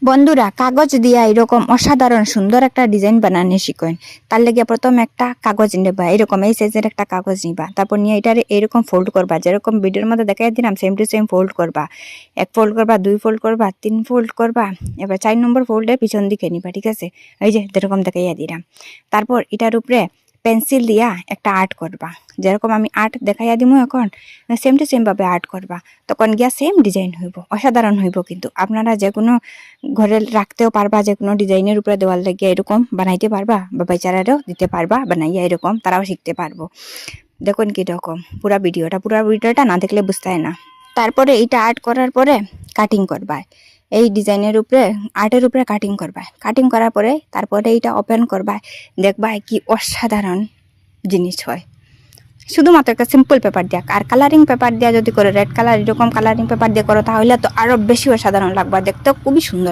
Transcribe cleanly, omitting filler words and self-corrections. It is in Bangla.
বন্ধুরা, কাগজ দিয়া এরকম অসাধারণ সুন্দর একটা ডিজাইন বানানো শিখেন। তার লেগে প্রথম একটা কাগজ নেবা, এরকম এই সাইজের একটা কাগজ নিবা। তারপর নিয়ে এটারে এরকম ফোল্ড করবা, যেরকম ভিডিওর মধ্যে দেখাই দিলাম সেম টু সেম ফোল্ড করবা। এক ফোল্ড করবা, দুই ফোল্ড করবা, তিন ফোল্ড করবা। এবার 4 নম্বর ফোল্ডের পিছন দিকে নিবা, ঠিক আছে? এই যে যেরকম দেখাইয়া দিলাম। তারপর এটার উপরে পেন্সিল দিয়া একটা আর্ট করবা, যেরকম আমি আর্ট দেখাইয়া দিমু এখন সেম টু সেম ভাবে আর্ট করবা। তখন গিয়া সেম ডিজাইন হইব, অসাধারণ হইব। কিন্তু আপনারা যে কোনো ঘরে রাখতেও পারবা, যে কোনো ডিজাইনের উপরে দেওয়াল লাগিয়ে এরকম বানাইতে পারবা, বা বাচ্চারারও দিতে পারবা বানাইয়া, এরকম তারাও শিখতে পারবো। দেখুন কিরকম পুরা ভিডিওটা না দেখলে বুঝতে হয় না। তারপরে এইটা আর্ট করার পরে কাটিং করবা, এই ডিজাইনের উপরে আর্টের উপরে কাটিং করবা। কাটিং করার পরে তারপরে এইটা ওপেন করবা, দেখবা কি অসাধারণ জিনিস হয়। শুধুমাত্র একটা সিম্পল পেপার দিয়া, আর কালারিং পেপার দিয়া যদি করে, রেড কালার এরকম কালারিং পেপার দিয়ে করো, তাহলে তো আরো বেশি অসাধারণ লাগবে, দেখতে খুবই সুন্দর।